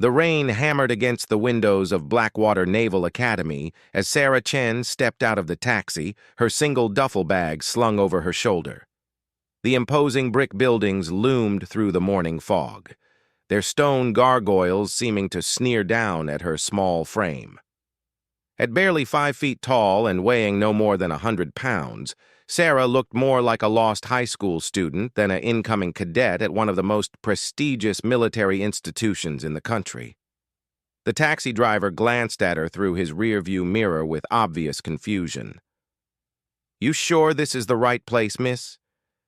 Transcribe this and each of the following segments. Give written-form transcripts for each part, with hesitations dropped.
The rain hammered against the windows of Blackwater Naval Academy as Sarah Chen stepped out of the taxi, her single duffel bag slung over her shoulder. The imposing brick buildings loomed through the morning fog, their stone gargoyles seeming to sneer down at her small frame. At barely 5 feet tall and weighing no more than 100 pounds, Sarah looked more like a lost high school student than an incoming cadet at one of the most prestigious military institutions in the country. The taxi driver glanced at her through his rearview mirror with obvious confusion. "You sure this is the right place, miss?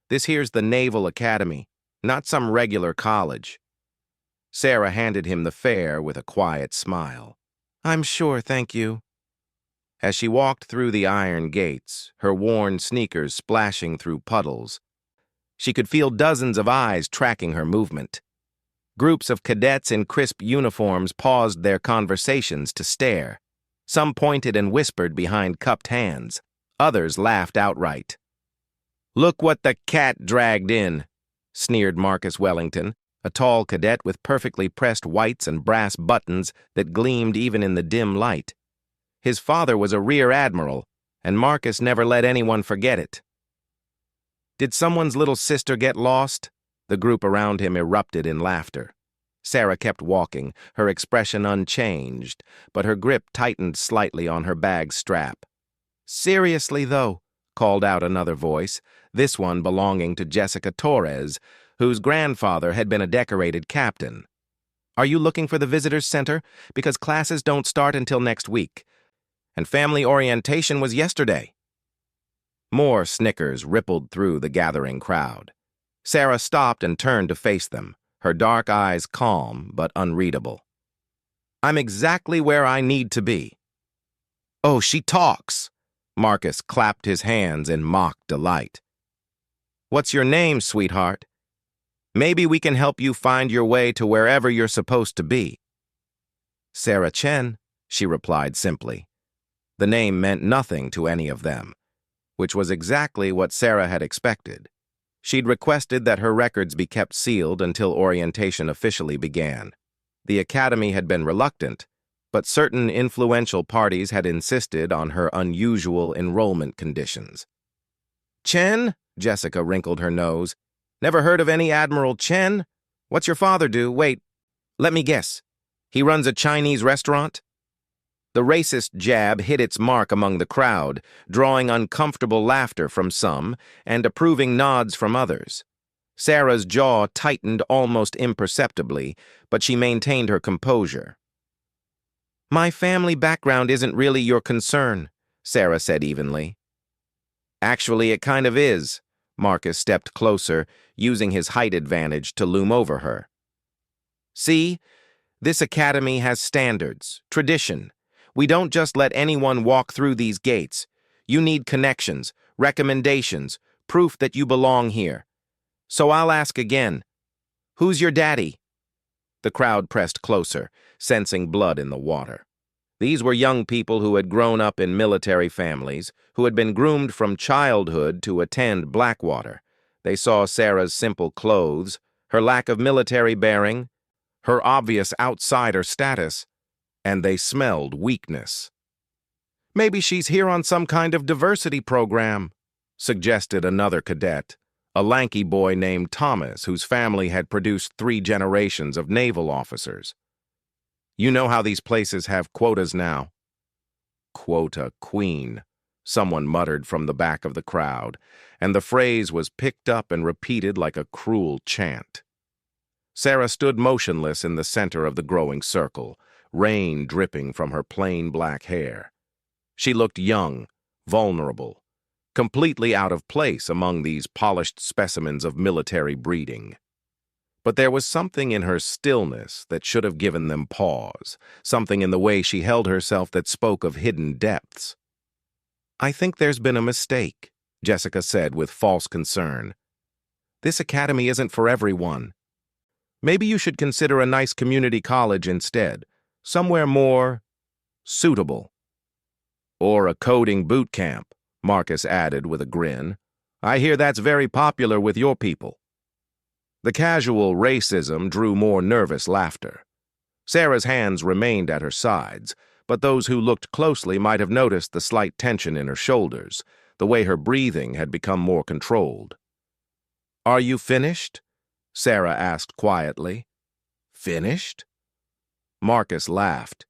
This here's the Naval Academy, not some regular college." Sarah handed him the fare with a quiet smile. "I'm sure, thank you." As she walked through the iron gates, her worn sneakers splashing through puddles, she could feel dozens of eyes tracking her movement. Groups of cadets in crisp uniforms paused their conversations to stare. Some pointed and whispered behind cupped hands. Others laughed outright. "Look what the cat dragged in," sneered Marcus Wellington, a tall cadet with perfectly pressed whites and brass buttons that gleamed even in the dim light. His father was a rear admiral, and Marcus never let anyone forget it. "Did someone's little sister get lost?" The group around him erupted in laughter. Sarah kept walking, her expression unchanged, but her grip tightened slightly on her bag strap. "Seriously, though," called out another voice, this one belonging to Jessica Torres, whose grandfather had been a decorated captain. "Are you looking for the visitors center? Because classes don't start until next week. And family orientation was yesterday." More snickers rippled through the gathering crowd. Sarah stopped and turned to face them, her dark eyes calm but unreadable. "I'm exactly where I need to be." "Oh, she talks!" Marcus clapped his hands in mock delight. "What's your name, sweetheart? Maybe we can help you find your way to wherever you're supposed to be." "Sarah Chen," she replied simply. The name meant nothing to any of them, which was exactly what Sarah had expected. She'd requested that her records be kept sealed until orientation officially began. The academy had been reluctant, but certain influential parties had insisted on her unusual enrollment conditions. "Chen?" Jessica wrinkled her nose. "Never heard of any Admiral Chen? What's your father do? Wait, let me guess. He runs a Chinese restaurant?" The racist jab hit its mark among the crowd, drawing uncomfortable laughter from some and approving nods from others. Sarah's jaw tightened almost imperceptibly, but she maintained her composure. "My family background isn't really your concern," Sarah said evenly. "Actually, it kind of is." Marcus stepped closer, using his height advantage to loom over her. "See, this academy has standards, tradition. We don't just let anyone walk through these gates. You need connections, recommendations, proof that you belong here. So I'll ask again. Who's your daddy?" The crowd pressed closer, sensing blood in the water. These were young people who had grown up in military families, who had been groomed from childhood to attend Blackwater. They saw Sarah's simple clothes, her lack of military bearing, her obvious outsider status, and they smelled weakness. "Maybe she's here on some kind of diversity program," suggested another cadet, a lanky boy named Thomas, whose family had produced 3 generations of naval officers. "You know how these places have quotas now." "Quota queen," someone muttered from the back of the crowd, and the phrase was picked up and repeated like a cruel chant. Sarah stood motionless in the center of the growing circle, rain dripping from her plain black hair. She looked young, vulnerable, completely out of place among these polished specimens of military breeding. But there was something in her stillness that should have given them pause, something in the way she held herself that spoke of hidden depths. "I think there's been a mistake," Jessica said with false concern. "This academy isn't for everyone. Maybe you should consider a nice community college instead, somewhere more suitable." "Or a coding boot camp," Marcus added with a grin. "I hear that's very popular with your people." The casual racism drew more nervous laughter. Sarah's hands remained at her sides, but those who looked closely might have noticed the slight tension in her shoulders, the way her breathing had become more controlled. "Are you finished?" Sarah asked quietly. "Finished?" Marcus laughed.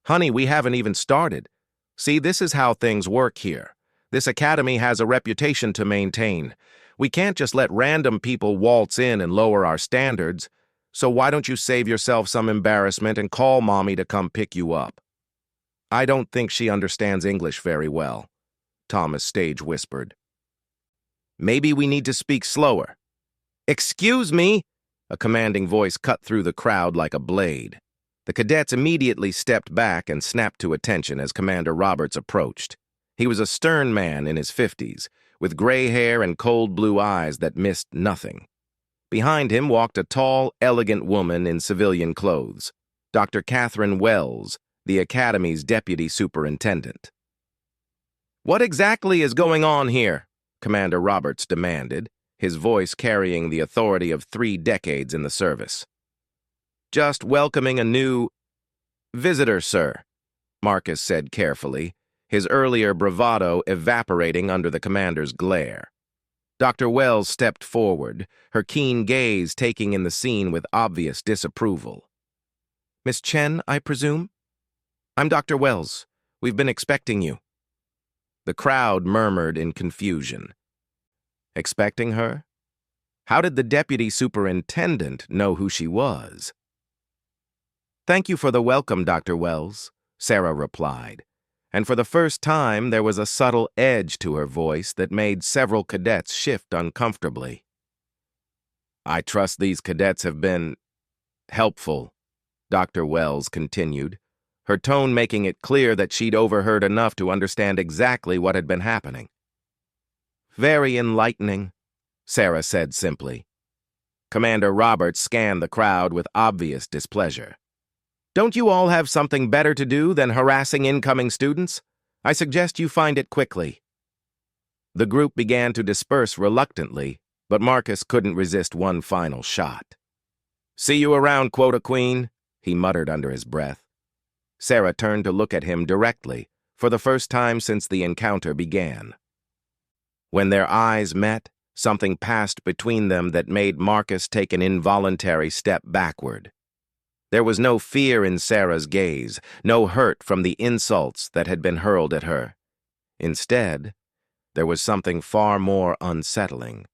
"Honey, we haven't even started. See, this is how things work here. This academy has a reputation to maintain. We can't just let random people waltz in and lower our standards. So why don't you save yourself some embarrassment and call Mommy to come pick you up?" "I don't think she understands English very well," Thomas Stage whispered. "Maybe we need to speak slower." "Excuse me!" A commanding voice cut through the crowd like a blade. The cadets immediately stepped back and snapped to attention as Commander Roberts approached. He was a stern man in his 50s, with gray hair and cold blue eyes that missed nothing. Behind him walked a tall, elegant woman in civilian clothes, Dr. Catherine Wells, the Academy's deputy superintendent. "What exactly is going on here?" Commander Roberts demanded, his voice carrying the authority of 3 decades in the service. "Just welcoming a new visitor, sir," Marcus said carefully, his earlier bravado evaporating under the commander's glare. Dr. Wells stepped forward, her keen gaze taking in the scene with obvious disapproval. "Miss Chen, I presume?" "I'm Dr. Wells. We've been expecting you." The crowd murmured in confusion. Expecting her? How did the deputy superintendent know who she was? "Thank you for the welcome, Dr. Wells," Sarah replied, and for the first time there was a subtle edge to her voice that made several cadets shift uncomfortably. "I trust these cadets have been helpful," Dr. Wells continued, her tone making it clear that she'd overheard enough to understand exactly what had been happening. "Very enlightening," Sarah said simply. Commander Roberts scanned the crowd with obvious displeasure. "Don't you all have something better to do than harassing incoming students? I suggest you find it quickly." The group began to disperse reluctantly, but Marcus couldn't resist one final shot. "See you around, Quota Queen," he muttered under his breath. Sarah turned to look at him directly, for the first time since the encounter began. When their eyes met, something passed between them that made Marcus take an involuntary step backward. There was no fear in Sarah's gaze, no hurt from the insults that had been hurled at her. Instead, there was something far more unsettling,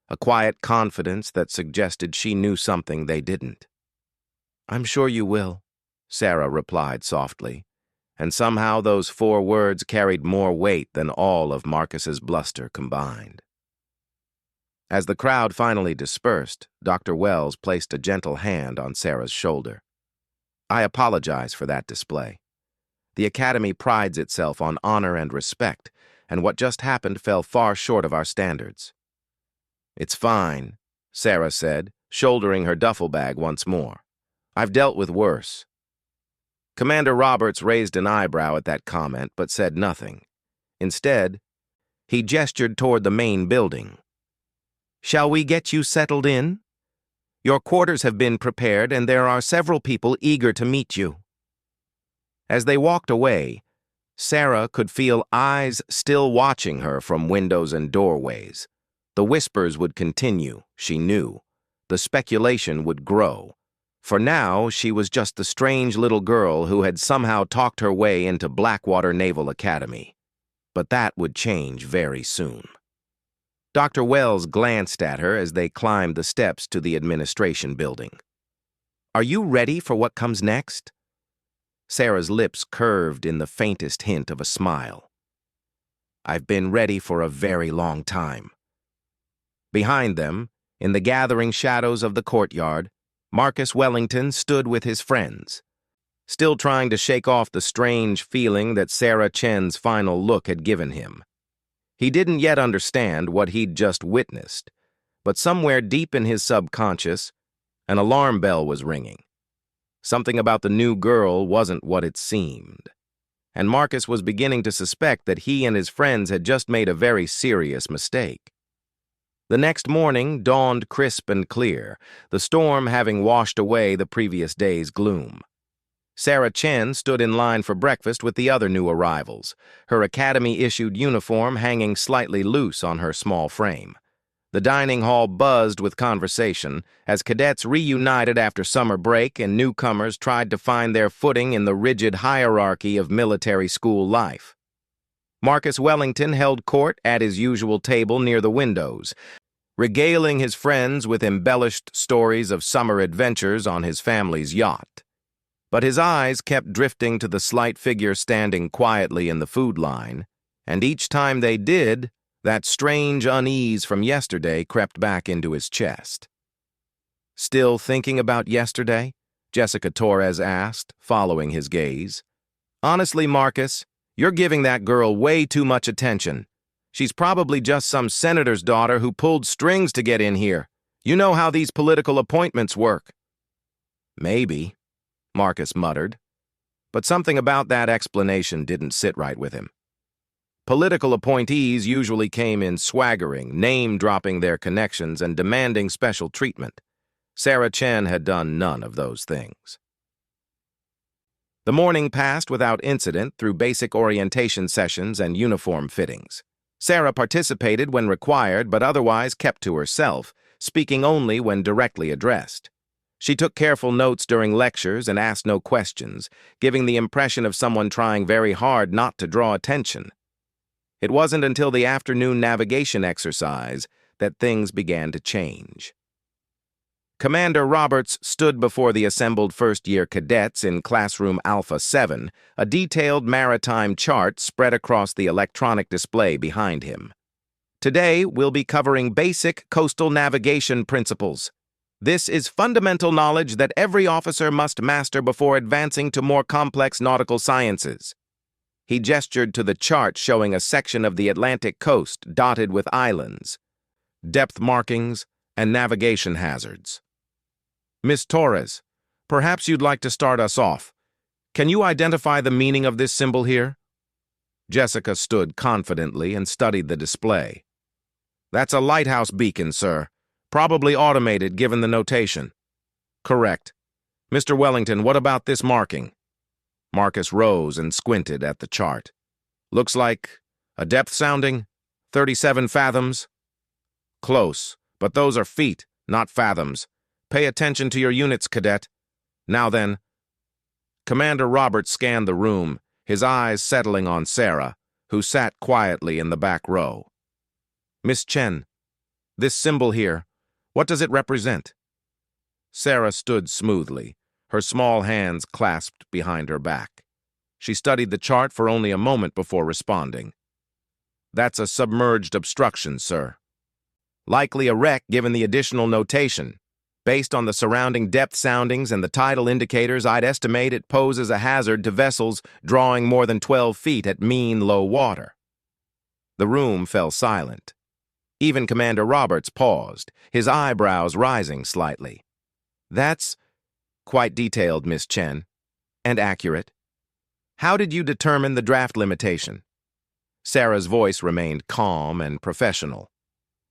a quiet confidence that suggested she knew something they didn't. "I'm sure you will," Sarah replied softly, and somehow those 4 words carried more weight than all of Marcus's bluster combined. As the crowd finally dispersed, Dr. Wells placed a gentle hand on Sarah's shoulder. "I apologize for that display. The Academy prides itself on honor and respect, and what just happened fell far short of our standards." "It's fine," Sarah said, shouldering her duffel bag once more. "I've dealt with worse." Commander Roberts raised an eyebrow at that comment but said nothing. Instead, he gestured toward the main building. "Shall we get you settled in? Your quarters have been prepared, and there are several people eager to meet you." As they walked away, Sarah could feel eyes still watching her from windows and doorways. The whispers would continue, she knew. The speculation would grow. For now, she was just the strange little girl who had somehow talked her way into Blackwater Naval Academy. But that would change very soon. Dr. Wells glanced at her as they climbed the steps to the administration building. "Are you ready for what comes next?" Sarah's lips curved in the faintest hint of a smile. "I've been ready for a very long time." Behind them, in the gathering shadows of the courtyard, Marcus Wellington stood with his friends, still trying to shake off the strange feeling that Sarah Chen's final look had given him. He didn't yet understand what he'd just witnessed, but somewhere deep in his subconscious, an alarm bell was ringing. Something about the new girl wasn't what it seemed, and Marcus was beginning to suspect that he and his friends had just made a very serious mistake. The next morning dawned crisp and clear, the storm having washed away the previous day's gloom. Sarah Chen stood in line for breakfast with the other new arrivals, her academy-issued uniform hanging slightly loose on her small frame. The dining hall buzzed with conversation as cadets reunited after summer break and newcomers tried to find their footing in the rigid hierarchy of military school life. Marcus Wellington held court at his usual table near the windows, regaling his friends with embellished stories of summer adventures on his family's yacht. But his eyes kept drifting to the slight figure standing quietly in the food line, and each time they did, that strange unease from yesterday crept back into his chest. "Still thinking about yesterday?" Jessica Torres asked, following his gaze. "Honestly, Marcus, you're giving that girl way too much attention. She's probably just some senator's daughter who pulled strings to get in here. You know how these political appointments work." "Maybe," Marcus muttered. But something about that explanation didn't sit right with him. Political appointees usually came in swaggering, name-dropping their connections and demanding special treatment. Sarah Chen had done none of those things. The morning passed without incident through basic orientation sessions and uniform fittings. Sarah participated when required but otherwise kept to herself, speaking only when directly addressed. She took careful notes during lectures and asked no questions, giving the impression of someone trying very hard not to draw attention. It wasn't until the afternoon navigation exercise that things began to change. Commander Roberts stood before the assembled first-year cadets in classroom Alpha 7, a detailed maritime chart spread across the electronic display behind him. "Today, we'll be covering basic coastal navigation principles. This is fundamental knowledge that every officer must master before advancing to more complex nautical sciences." He gestured to the chart showing a section of the Atlantic coast dotted with islands, depth markings, and navigation hazards. "Miss Torres, perhaps you'd like to start us off. Can you identify the meaning of this symbol here?" Jessica stood confidently and studied the display. "That's a lighthouse beacon, sir. Probably automated given the notation." "Correct. Mr. Wellington, what about this marking?" Marcus rose and squinted at the chart. "Looks like a depth sounding, 37 fathoms." "Close, but those are feet, not fathoms. Pay attention to your units, cadet. Now then." Commander Roberts scanned the room, his eyes settling on Sarah, who sat quietly in the back row. "Miss Chen, this symbol here, what does it represent?" Sarah stood smoothly, her small hands clasped behind her back. She studied the chart for only a moment before responding. "That's a submerged obstruction, sir. Likely a wreck given the additional notation. Based on the surrounding depth soundings and the tidal indicators, I'd estimate it poses a hazard to vessels drawing more than 12 feet at mean low water." The room fell silent. Even Commander Roberts paused, his eyebrows rising slightly. "That's quite detailed, Miss Chen, and accurate. How did you determine the draft limitation?" Sarah's voice remained calm and professional.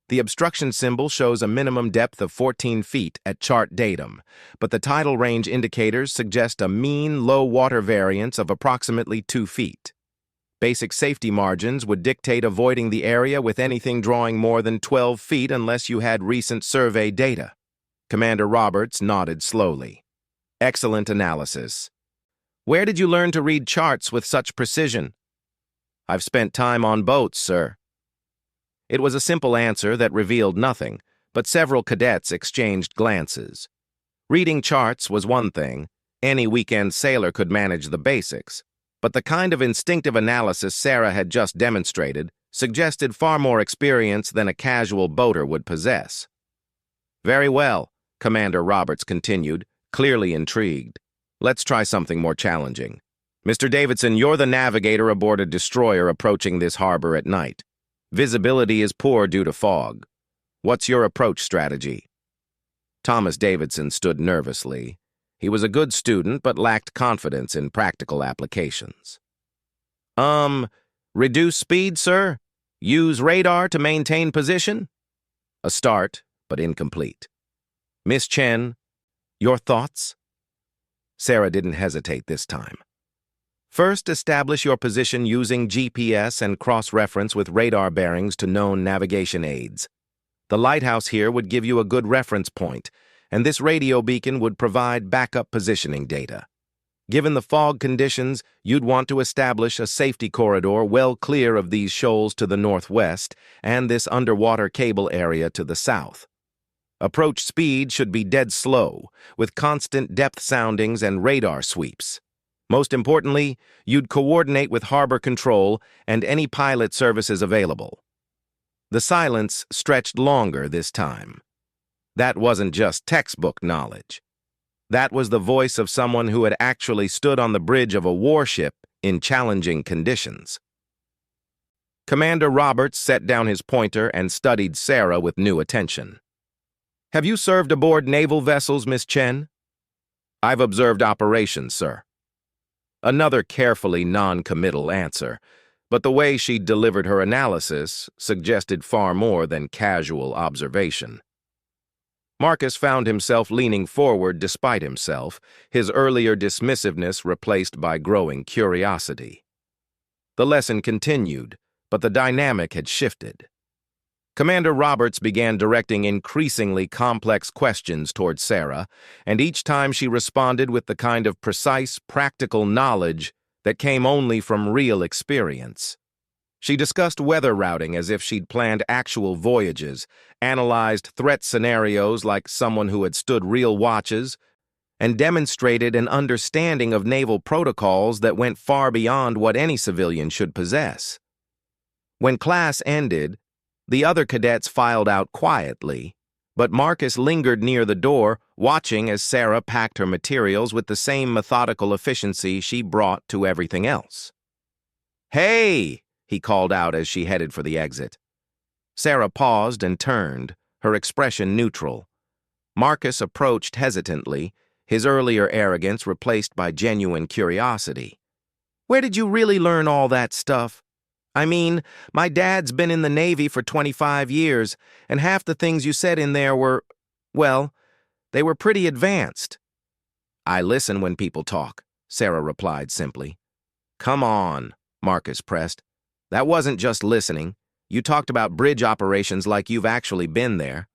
"The obstruction symbol shows a minimum depth of 14 feet at chart datum, but the tidal range indicators suggest a mean low water variance of approximately 2 feet. Basic safety margins would dictate avoiding the area with anything drawing more than 12 feet unless you had recent survey data." Commander Roberts nodded slowly. "Excellent analysis. Where did you learn to read charts with such precision?" "I've spent time on boats, sir." It was a simple answer that revealed nothing, but several cadets exchanged glances. Reading charts was one thing. Any weekend sailor could manage the basics. But the kind of instinctive analysis Sarah had just demonstrated suggested far more experience than a casual boater would possess. "Very well," Commander Roberts continued, clearly intrigued. "Let's try something more challenging. Mr. Davidson, you're the navigator aboard a destroyer approaching this harbor at night. Visibility is poor due to fog. What's your approach strategy?" Thomas Davidson stood nervously. He was a good student but lacked confidence in practical applications. Reduce speed, sir? Use radar to maintain position?" A start, but incomplete. "Miss Chen, your thoughts?" Sarah didn't hesitate this time. First, establish your position using GPS and cross-reference with radar bearings to known navigation aids. The lighthouse here would give you a good reference point, and this radio beacon would provide backup positioning data. Given the fog conditions, you'd want to establish a safety corridor well clear of these shoals to the northwest and this underwater cable area to the south. Approach speed should be dead slow, with constant depth soundings and radar sweeps. Most importantly, you'd coordinate with harbor control and any pilot services available. The silence stretched longer this time. That wasn't just textbook knowledge. That was the voice of someone who had actually stood on the bridge of a warship in challenging conditions. Commander Roberts set down his pointer and studied Sarah with new attention. "Have you served aboard naval vessels, Miss Chen?" "I've observed operations, sir." Another carefully non-committal answer, but the way she delivered her analysis suggested far more than casual observation. Marcus found himself leaning forward despite himself, his earlier dismissiveness replaced by growing curiosity. The lesson continued, but the dynamic had shifted. Commander Roberts began directing increasingly complex questions toward Sarah, and each time she responded with the kind of precise, practical knowledge that came only from real experience. She discussed weather routing as if she'd planned actual voyages, analyzed threat scenarios like someone who had stood real watches, and demonstrated an understanding of naval protocols that went far beyond what any civilian should possess. When class ended, the other cadets filed out quietly, but Marcus lingered near the door, watching as Sarah packed her materials with the same methodical efficiency she brought to everything else. "Hey!" he called out as she headed for the exit. Sarah paused and turned, her expression neutral. Marcus approached hesitantly, his earlier arrogance replaced by genuine curiosity. "Where did you really learn all that stuff? I mean, my dad's been in the Navy for 25 years, and half the things you said in there were, well, they were pretty advanced." "I listen when people talk," Sarah replied simply. "Come on," Marcus pressed. "That wasn't just listening. You talked about bridge operations like you've actually been there.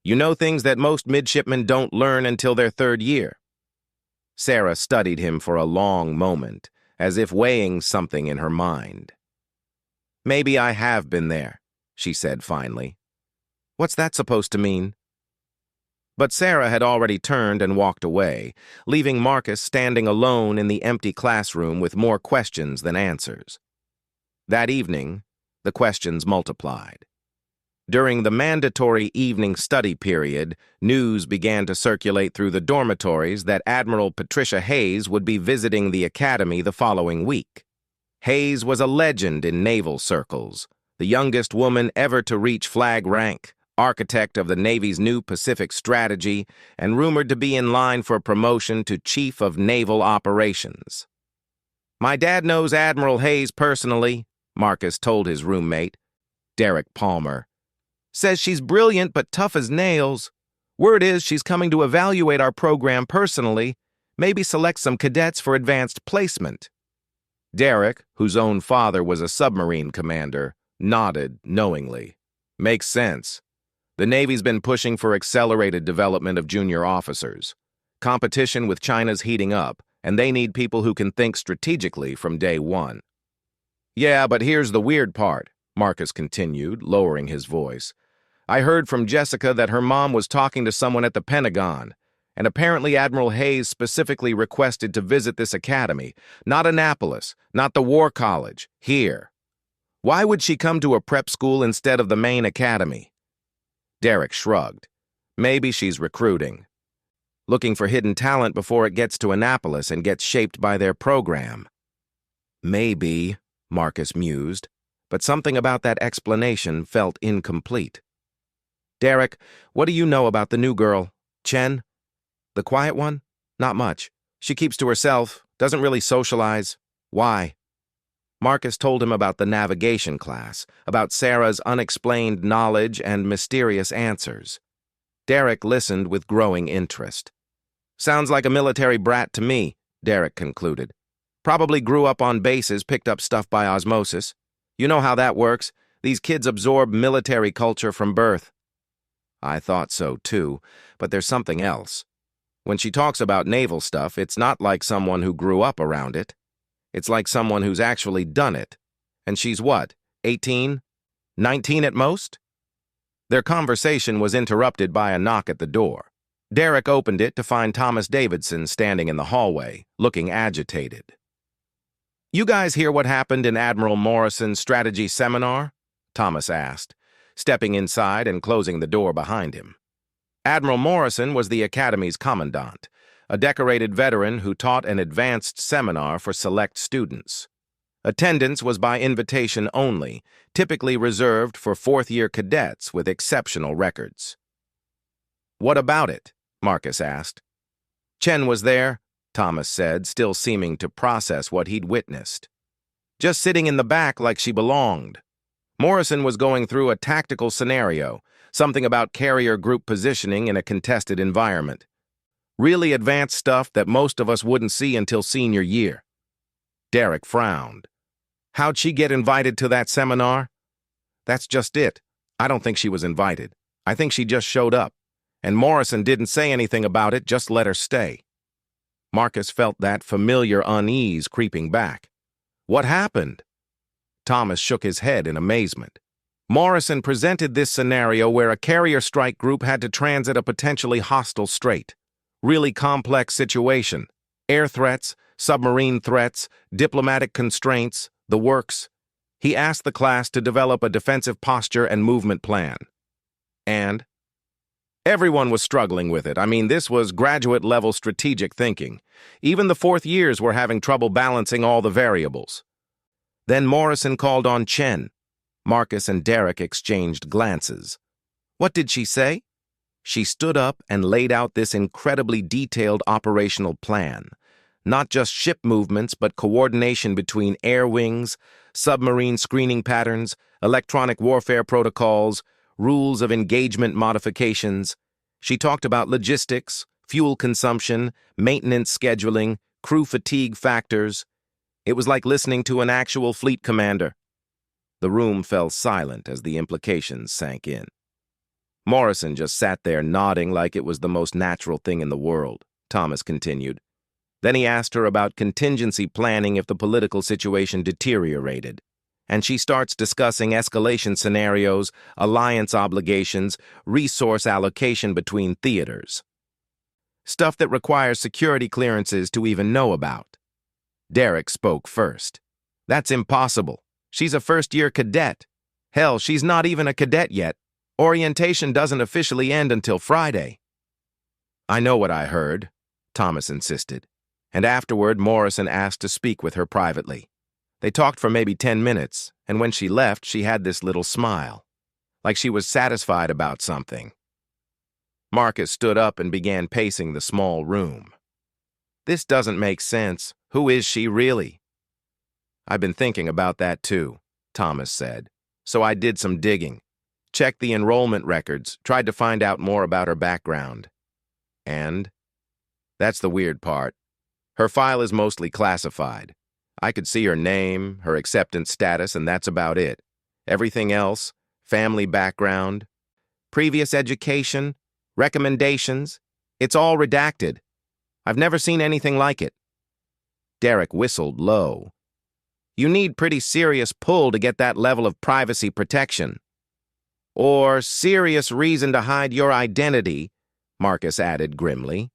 You know things that most midshipmen don't learn until their third year." Sarah studied him for a long moment, as if weighing something in her mind. "Maybe I have been there," she said finally. "What's that supposed to mean?" But Sarah had already turned and walked away, leaving Marcus standing alone in the empty classroom with more questions than answers. That evening, the questions multiplied. During the mandatory evening study period, news began to circulate through the dormitories that Admiral Patricia Hayes would be visiting the academy the following week. Hayes was a legend in naval circles, the youngest woman ever to reach flag rank, architect of the Navy's new Pacific strategy, and rumored to be in line for promotion to Chief of Naval Operations. "My dad knows Admiral Hayes personally," Marcus told his roommate, Derek Palmer. "Says she's brilliant but tough as nails. Word is she's coming to evaluate our program personally, maybe select some cadets for advanced placement." Derek, whose own father was a submarine commander, nodded knowingly. "Makes sense. The Navy's been pushing for accelerated development of junior officers. Competition with China's heating up, and they need people who can think strategically from day one." "Yeah, but here's the weird part," Marcus continued, lowering his voice. "I heard from Jessica that her mom was talking to someone at the Pentagon, and apparently Admiral Hayes specifically requested to visit this academy, not Annapolis, not the War College, here. Why would she come to a prep school instead of the main academy?" Derek shrugged. "Maybe she's recruiting. Looking for hidden talent before it gets to Annapolis and gets shaped by their program." "Maybe," Marcus mused, but something about that explanation felt incomplete. "Derek, what do you know about the new girl, Chen? The quiet one? Not much. She keeps to herself, doesn't really socialize. Why?" Marcus told him about the navigation class, about Sarah's unexplained knowledge and mysterious answers. Derek listened with growing interest. Sounds like a military brat to me, Derek concluded. Probably grew up on bases, picked up stuff by osmosis. You know how that works. These kids absorb military culture from birth. I thought so, too, but there's something else. When she talks about naval stuff, it's not like someone who grew up around it. It's like someone who's actually done it. And she's what, 18? 19 at most? Their conversation was interrupted by a knock at the door. Derek opened it to find Thomas Davidson standing in the hallway, looking agitated. "You guys hear what happened in Admiral Morrison's strategy seminar?" Thomas asked, stepping inside and closing the door behind him. Admiral Morrison was the Academy's commandant, a decorated veteran who taught an advanced seminar for select students. Attendance was by invitation only, typically reserved for fourth-year cadets with exceptional records. "What about it?" Marcus asked. "Chen was there," Thomas said, still seeming to process what he'd witnessed. "Just sitting in the back like she belonged. Morrison was going through a tactical scenario, something about carrier group positioning in a contested environment. Really advanced stuff that most of us wouldn't see until senior year." Derek frowned. "How'd she get invited to that seminar?" "That's just it. I don't think she was invited. I think she just showed up. And Morrison didn't say anything about it, just let her stay." Marcus felt that familiar unease creeping back. "What happened?" Thomas shook his head in amazement. Morrison presented this scenario where a carrier strike group had to transit a potentially hostile strait. Really complex situation. Air threats, submarine threats, diplomatic constraints, the works. He asked the class to develop a defensive posture and movement plan. And everyone was struggling with it. I mean, this was graduate-level strategic thinking. Even the fourth years were having trouble balancing all the variables. Then Morrison called on Chen. Marcus and Derek exchanged glances. What did she say? She stood up and laid out this incredibly detailed operational plan. Not just ship movements, but coordination between air wings, submarine screening patterns, electronic warfare protocols, rules of engagement modifications. She talked about logistics, fuel consumption, maintenance scheduling, crew fatigue factors. It was like listening to an actual fleet commander. The room fell silent as the implications sank in. Morrison just sat there nodding like it was the most natural thing in the world, Thomas continued. Then he asked her about contingency planning if the political situation deteriorated. And she starts discussing escalation scenarios, alliance obligations, resource allocation between theaters. Stuff that requires security clearances to even know about. Derek spoke first. "That's impossible. She's a first-year cadet. Hell, she's not even a cadet yet. Orientation doesn't officially end until Friday." "I know what I heard," Thomas insisted. And afterward, Morrison asked to speak with her privately. They talked for maybe 10 minutes, and when she left, she had this little smile, like she was satisfied about something. Marcus stood up and began pacing the small room. "This doesn't make sense. Who is she really?" "I've been thinking about that too," Thomas said. "So I did some digging. Checked the enrollment records, tried to find out more about her background. And that's the weird part. Her file is mostly classified. I could see her name, her acceptance status, and that's about it. Everything else, family background, previous education, recommendations, it's all redacted. I've never seen anything like it." Derek whistled low. "You need pretty serious pull to get that level of privacy protection." "Or serious reason to hide your identity," Marcus added grimly.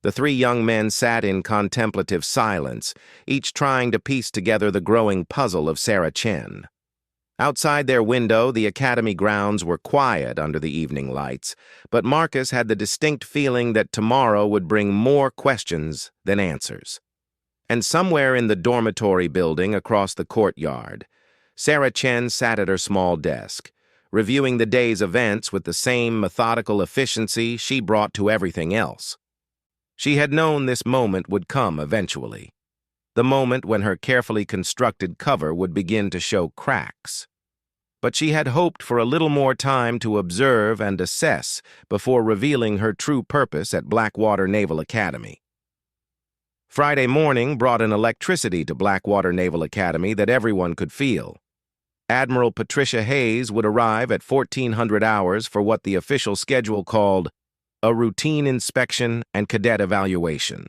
The three young men sat in contemplative silence, each trying to piece together the growing puzzle of Sarah Chen. Outside their window, the academy grounds were quiet under the evening lights, but Marcus had the distinct feeling that tomorrow would bring more questions than answers. And somewhere in the dormitory building across the courtyard, Sarah Chen sat at her small desk, reviewing the day's events with the same methodical efficiency she brought to everything else. She had known this moment would come eventually, the moment when her carefully constructed cover would begin to show cracks. but she had hoped for a little more time to observe and assess before revealing her true purpose at Blackwater Naval Academy. Friday morning brought an electricity to Blackwater Naval Academy that everyone could feel. Admiral Patricia Hayes would arrive at 1400 hours for what the official schedule called a routine inspection and cadet evaluation.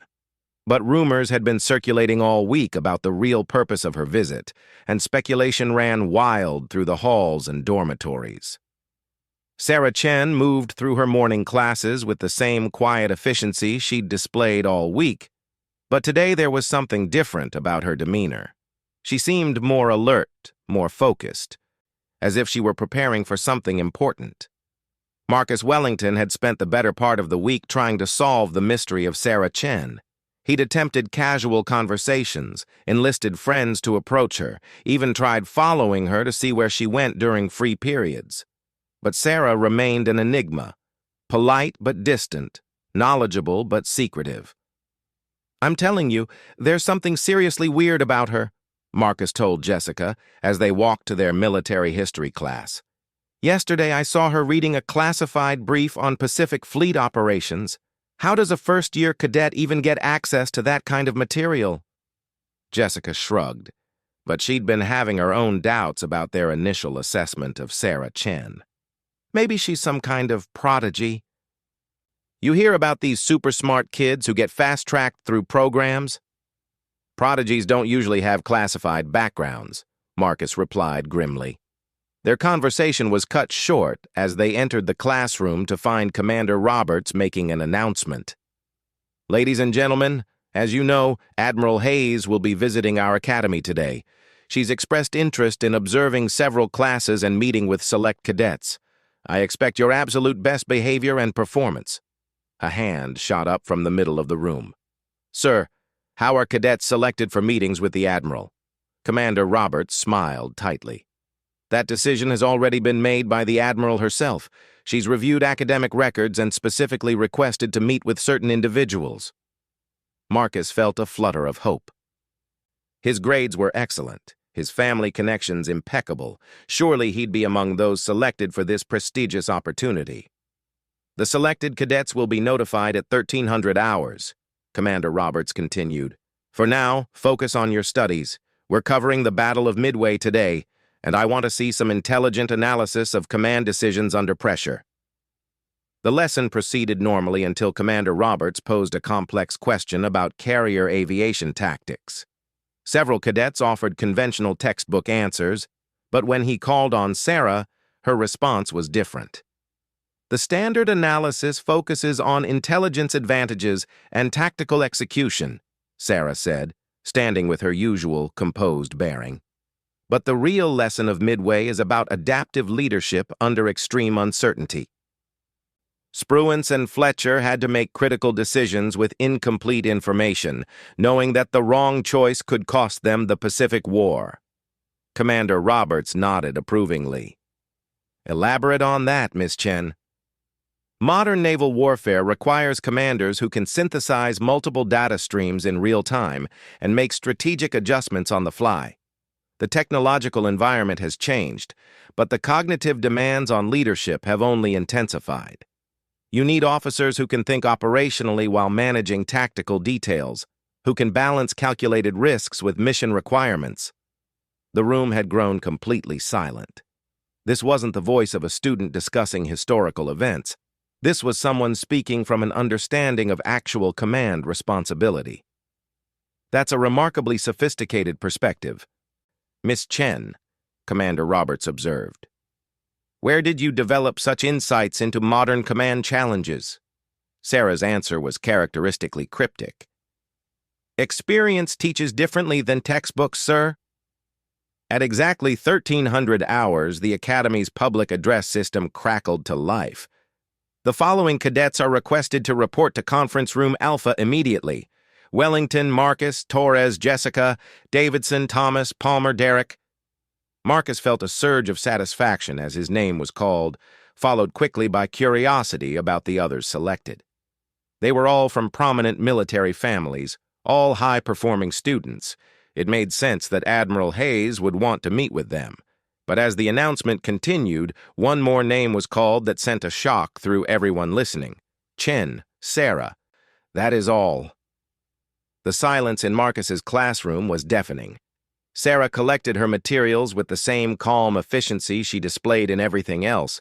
But rumors had been circulating all week about the real purpose of her visit, and speculation ran wild through the halls and dormitories. Sarah Chen moved through her morning classes with the same quiet efficiency she'd displayed all week, but today there was something different about her demeanor. She seemed more alert, more focused, as if she were preparing for something important. Marcus Wellington had spent the better part of the week trying to solve the mystery of Sarah Chen. He'd attempted casual conversations, enlisted friends to approach her, even tried following her to see where she went during free periods. But Sarah remained an enigma, polite but distant, knowledgeable but secretive. "I'm telling you, there's something seriously weird about her," Marcus told Jessica as they walked to their military history class. "Yesterday I saw her reading a classified brief on Pacific Fleet operations. How does a first-year cadet even get access to that kind of material?" Jessica shrugged, but she'd been having her own doubts about their initial assessment of Sarah Chen. Maybe she's some kind of prodigy. "You hear about these super-smart kids who get fast-tracked through programs?" "Prodigies don't usually have classified backgrounds," Marcus replied grimly. Their conversation was cut short as they entered the classroom to find Commander Roberts making an announcement. "Ladies and gentlemen, as you know, Admiral Hayes will be visiting our academy today. She's expressed interest in observing several classes and meeting with select cadets. I expect your absolute best behavior and performance." A hand shot up from the middle of the room. "Sir, how are cadets selected for meetings with the Admiral?" Commander Roberts smiled tightly. "That decision has already been made by the Admiral herself. She's reviewed academic records and specifically requested to meet with certain individuals." Marcus felt a flutter of hope. His grades were excellent, his family connections impeccable. Surely he'd be among those selected for this prestigious opportunity. "The selected cadets will be notified at 1300 hours, Commander Roberts continued. "For now, focus on your studies. We're covering the Battle of Midway today, and I want to see some intelligent analysis of command decisions under pressure." The lesson proceeded normally until Commander Roberts posed a complex question about carrier aviation tactics. Several cadets offered conventional textbook answers, but when he called on Sarah, her response was different. "The standard analysis focuses on intelligence advantages and tactical execution," Sarah said, standing with her usual composed bearing. "But the real lesson of Midway is about adaptive leadership under extreme uncertainty." Spruance and Fletcher had to make critical decisions with incomplete information, knowing that the wrong choice could cost them the Pacific War. Commander Roberts nodded approvingly. "Elaborate on that, Miss Chen." "Modern naval warfare requires commanders who can synthesize multiple data streams in real time and make strategic adjustments on the fly. The technological environment has changed, but the cognitive demands on leadership have only intensified. You need officers who can think operationally while managing tactical details, who can balance calculated risks with mission requirements." The room had grown completely silent. This wasn't the voice of a student discussing historical events. This was someone speaking from an understanding of actual command responsibility. "That's a remarkably sophisticated perspective, Miss Chen," Commander Roberts observed. "Where did you develop such insights into modern command challenges?" Sarah's answer was characteristically cryptic. "Experience teaches differently than textbooks, sir." At exactly 1300 hours, the Academy's public address system crackled to life. "The following cadets are requested to report to Conference Room Alpha immediately: Wellington, Marcus, Torres, Jessica, Davidson, Thomas, Palmer, Derek." Marcus felt a surge of satisfaction as his name was called, followed quickly by curiosity about the others selected. They were all from prominent military families, all high-performing students. It made sense that Admiral Hayes would want to meet with them, But as the announcement continued, one more name was called that sent a shock through everyone listening. Chen, Sarah. That is all. The silence in Marcus's classroom was deafening. Sarah collected her materials with the same calm efficiency she displayed in everything else,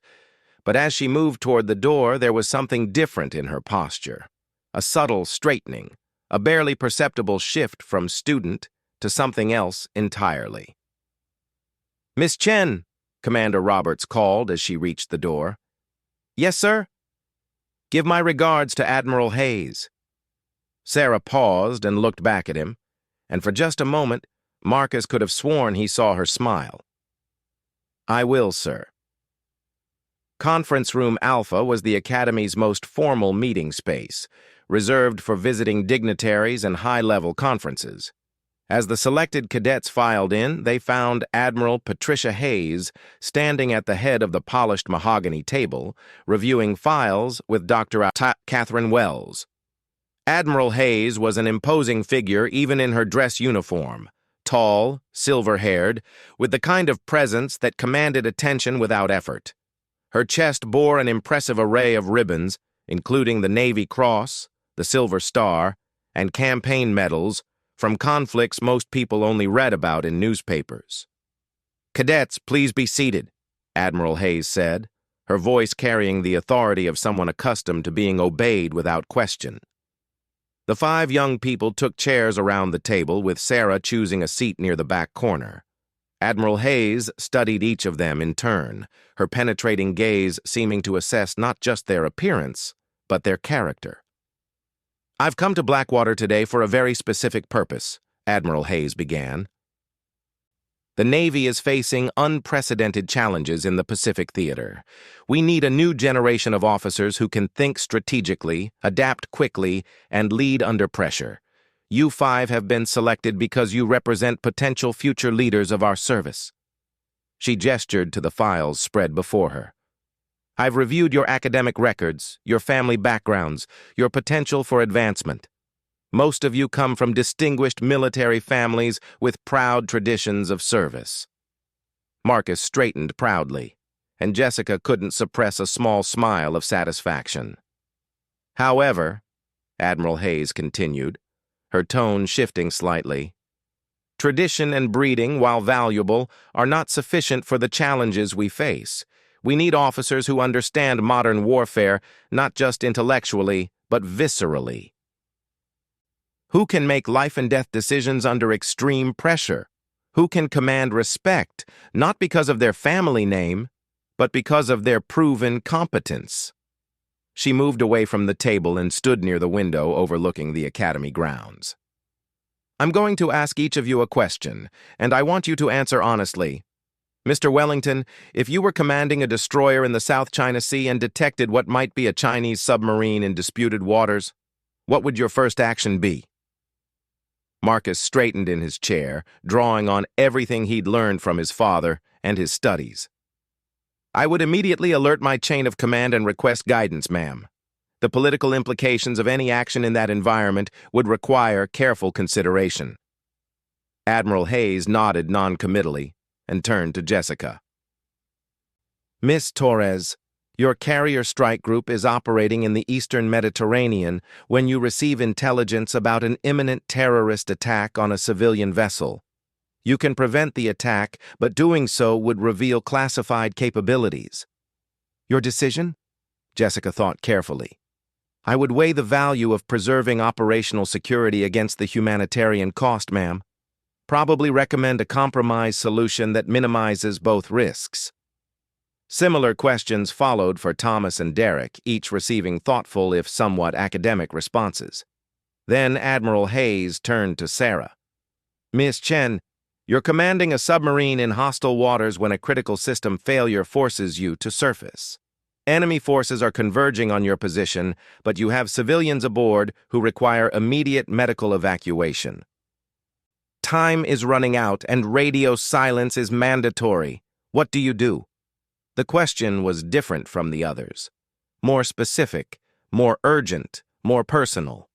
but as she moved toward the door, there was something different in her posture. A subtle straightening, a barely perceptible shift from student to something else entirely. "Miss Chen," Commander Roberts called as she reached the door. "Yes, sir?" "Give my regards to Admiral Hayes." Sarah paused and looked back at him, and for just a moment, Marcus could have sworn he saw her smile. "I will, sir." Conference Room Alpha was the Academy's most formal meeting space, reserved for visiting dignitaries and high-level conferences. As the selected cadets filed in, they found Admiral Patricia Hayes standing at the head of the polished mahogany table, reviewing files with Dr. Catherine Wells. Admiral Hayes was an imposing figure even in her dress uniform, tall, silver-haired, with the kind of presence that commanded attention without effort. Her chest bore an impressive array of ribbons, including the Navy Cross, the Silver Star, and campaign medals from conflicts most people only read about in newspapers. "Cadets, please be seated," Admiral Hayes said, her voice carrying the authority of someone accustomed to being obeyed without question. The 5 young people took chairs around the table, with Sarah choosing a seat near the back corner. Admiral Hayes studied each of them in turn, her penetrating gaze seeming to assess not just their appearance, but their character. "I've come to Blackwater today for a very specific purpose," Admiral Hayes began. "The Navy is facing unprecedented challenges in the Pacific Theater. We need a new generation of officers who can think strategically, adapt quickly, and lead under pressure. You 5 have been selected because you represent potential future leaders of our service." She gestured to the files spread before her. "I've reviewed your academic records, your family backgrounds, your potential for advancement. Most of you come from distinguished military families with proud traditions of service." Marcus straightened proudly, and Jessica couldn't suppress a small smile of satisfaction. "However," Admiral Hayes continued, her tone shifting slightly, "tradition and breeding, while valuable, are not sufficient for the challenges we face. We need officers who understand modern warfare, not just intellectually, but viscerally. Who can make life-and-death decisions under extreme pressure? Who can command respect, not because of their family name, but because of their proven competence?" She moved away from the table and stood near the window overlooking the Academy grounds. "I'm going to ask each of you a question, and I want you to answer honestly. Mr. Wellington, if you were commanding a destroyer in the South China Sea and detected what might be a Chinese submarine in disputed waters, what would your first action be?" Marcus straightened in his chair, drawing on everything he'd learned from his father and his studies. "I would immediately alert my chain of command and request guidance, ma'am. The political implications of any action in that environment would require careful consideration." Admiral Hayes nodded non-committally and turned to Jessica. "Miss Torres, your carrier strike group is operating in the Eastern Mediterranean when you receive intelligence about an imminent terrorist attack on a civilian vessel. You can prevent the attack, but doing so would reveal classified capabilities." "Your decision?" Jessica thought carefully. "I would weigh the value of preserving operational security against the humanitarian cost, ma'am. Probably recommend a compromise solution that minimizes both risks." Similar questions followed for Thomas and Derek, each receiving thoughtful if somewhat academic responses. Then Admiral Hayes turned to Sarah. "Miss Chen, you're commanding a submarine in hostile waters when a critical system failure forces you to surface. Enemy forces are converging on your position, but you have civilians aboard who require immediate medical evacuation. Time is running out and radio silence is mandatory. What do you do?" The question was different from the others. More specific, more urgent, more personal.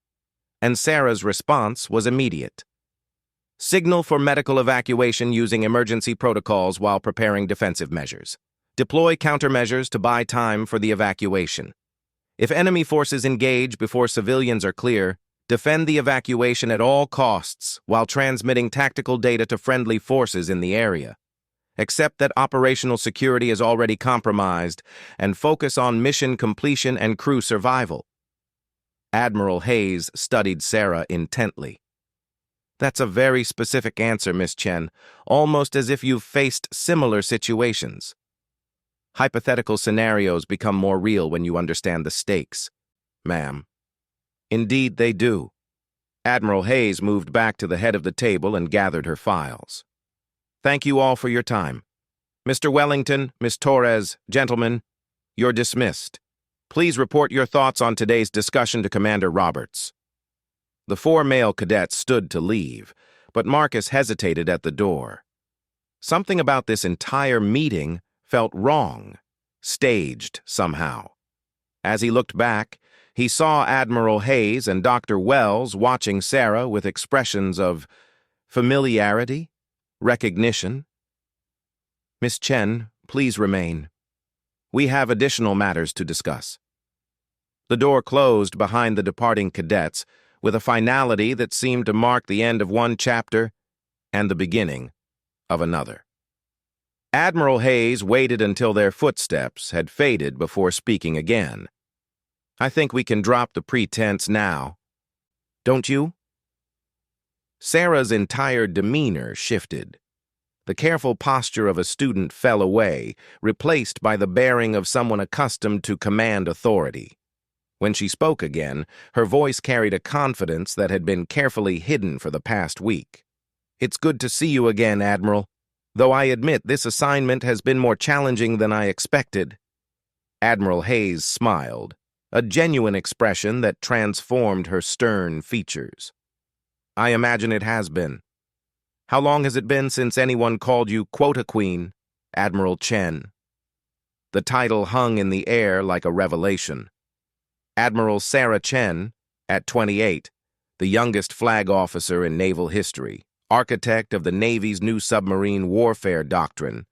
And Sarah's response was immediate. Signal for medical evacuation using emergency protocols while preparing defensive measures. Deploy countermeasures to buy time for the evacuation. If enemy forces engage before civilians are clear, defend the evacuation at all costs while transmitting tactical data to friendly forces in the area. Accept that operational security is already compromised and focus on mission completion and crew survival. Admiral Hayes studied Sarah intently. That's a very specific answer, Miss Chen, almost as if you've faced similar situations. Hypothetical scenarios become more real when you understand the stakes, ma'am. Indeed, they do. Admiral Hayes moved back to the head of the table and gathered her files. Thank you all for your time. Mr. Wellington, Miss Torres, gentlemen, you're dismissed. Please report your thoughts on today's discussion to Commander Roberts. The 4 male cadets stood to leave, but Marcus hesitated at the door. Something about this entire meeting felt wrong, staged somehow. As he looked back, he saw Admiral Hayes and Dr. Wells watching Sarah with expressions of familiarity, recognition. Miss Chen, please remain. We have additional matters to discuss. The door closed behind the departing cadets with a finality that seemed to mark the end of one chapter and the beginning of another. Admiral Hayes waited until their footsteps had faded before speaking again. I think we can drop the pretense now. Don't you? Sarah's entire demeanor shifted. The careful posture of a student fell away, replaced by the bearing of someone accustomed to command authority. When she spoke again, her voice carried a confidence that had been carefully hidden for the past week. It's good to see you again, Admiral, though I admit this assignment has been more challenging than I expected. Admiral Hayes smiled, a genuine expression that transformed her stern features. I imagine it has been. How long has it been since anyone called you Quota Queen, Admiral Chen? The title hung in the air like a revelation. Admiral Sarah Chen, at 28, the youngest flag officer in naval history, architect of the Navy's new submarine warfare doctrine,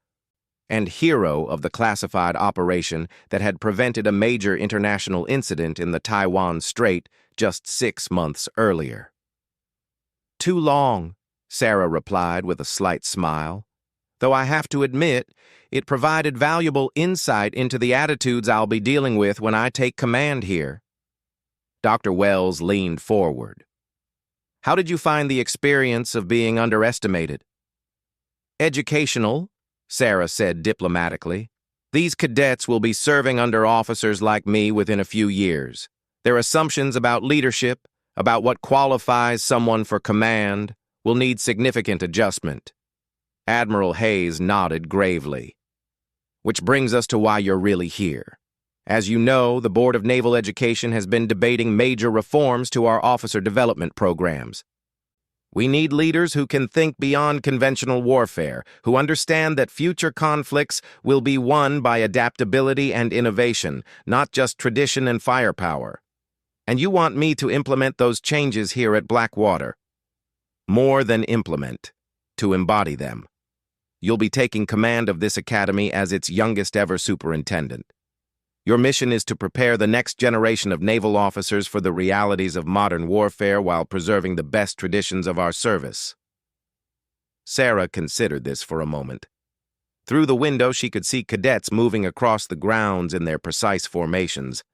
and hero of the classified operation that had prevented a major international incident in the Taiwan Strait just 6 months earlier. Too long, Sarah replied with a slight smile, though I have to admit it provided valuable insight into the attitudes I'll be dealing with when I take command here. Dr. Wells leaned forward. How did you find the experience of being underestimated? Educational, Sarah said diplomatically. These cadets will be serving under officers like me within a few years. Their assumptions about leadership, about what qualifies someone for command, will need significant adjustment. Admiral Hayes nodded gravely. Which brings us to why you're really here. As you know, the Board of Naval Education has been debating major reforms to our officer development programs. We need leaders who can think beyond conventional warfare, who understand that future conflicts will be won by adaptability and innovation, not just tradition and firepower. And you want me to implement those changes here at Blackwater. More than implement, to embody them. You'll be taking command of this academy as its youngest ever superintendent. Your mission is to prepare the next generation of naval officers for the realities of modern warfare while preserving the best traditions of our service. Sarah considered this for a moment. Through the window, she could see cadets moving across the grounds in their precise formations,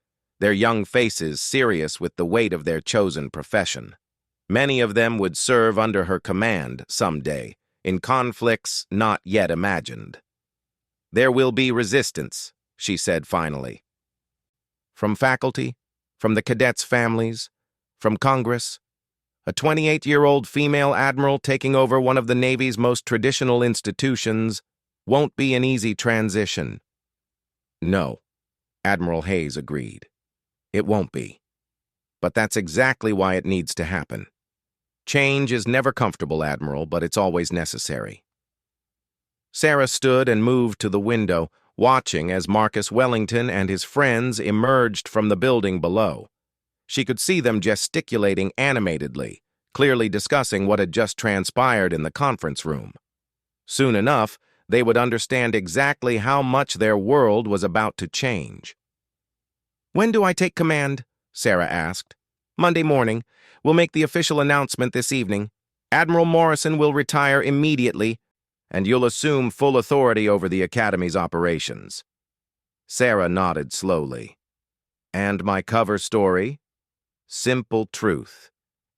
their young faces serious with the weight of their chosen profession. Many of them would serve under her command someday, in conflicts not yet imagined. There will be resistance, she said finally. From faculty, from the cadets' families, from Congress, a 28-year-old female admiral taking over one of the Navy's most traditional institutions won't be an easy transition. No, Admiral Hayes agreed. It won't be. But that's exactly why it needs to happen. Change is never comfortable, Admiral, but it's always necessary. Sarah stood and moved to the window, watching as Marcus Wellington and his friends emerged from the building below. She could see them gesticulating animatedly, clearly discussing what had just transpired in the conference room. Soon enough, they would understand exactly how much their world was about to change. "When do I take command?" Sarah asked. "Monday morning. We'll make the official announcement this evening. Admiral Morrison will retire immediately, and you'll assume full authority over the Academy's operations." Sarah nodded slowly. "And my cover story?" Simple truth.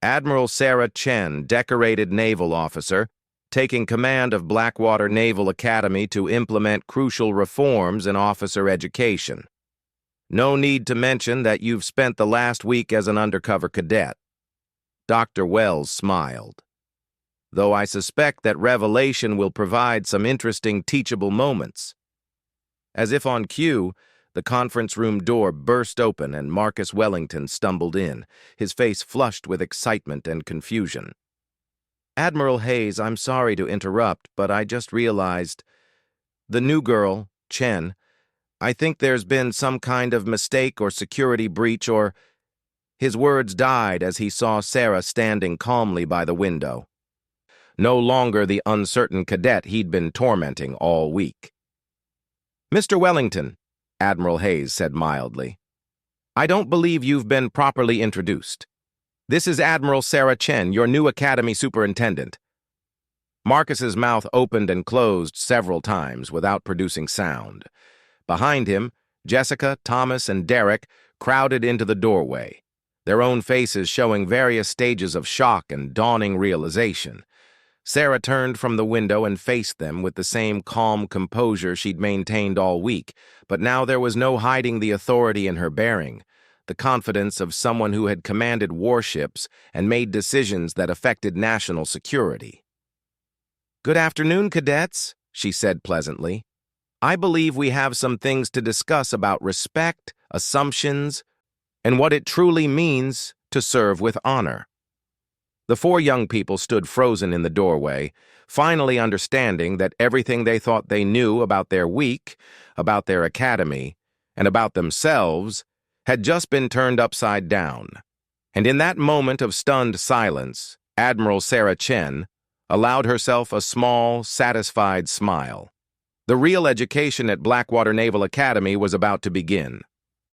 Admiral Sarah Chen, decorated naval officer, taking command of Blackwater Naval Academy to implement crucial reforms in officer education. No need to mention that you've spent the last week as an undercover cadet. Dr. Wells smiled. "Though I suspect that revelation will provide some interesting teachable moments." As if on cue, the conference room door burst open and Marcus Wellington stumbled in, his face flushed with excitement and confusion. "Admiral Hayes, I'm sorry to interrupt, but I just realized the new girl, Chen, I think there's been some kind of mistake or security breach or—" His words died as he saw Sarah standing calmly by the window. No longer the uncertain cadet he'd been tormenting all week. "Mr. Wellington," Admiral Hayes said mildly, "I don't believe you've been properly introduced. This is Admiral Sarah Chen, your new Academy Superintendent." Marcus's mouth opened and closed several times without producing sound. Behind him, Jessica, Thomas, and Derek crowded into the doorway, their own faces showing various stages of shock and dawning realization. Sarah turned from the window and faced them with the same calm composure she'd maintained all week, but now there was no hiding the authority in her bearing, the confidence of someone who had commanded warships and made decisions that affected national security. "Good afternoon, cadets," she said pleasantly. "I believe we have some things to discuss about respect, assumptions, and what it truly means to serve with honor." The four young people stood frozen in the doorway, finally understanding that everything they thought they knew about their week, about their academy, and about themselves had just been turned upside down. And in that moment of stunned silence, Admiral Sarah Chen allowed herself a small, satisfied smile. The real education at Blackwater Naval Academy was about to begin.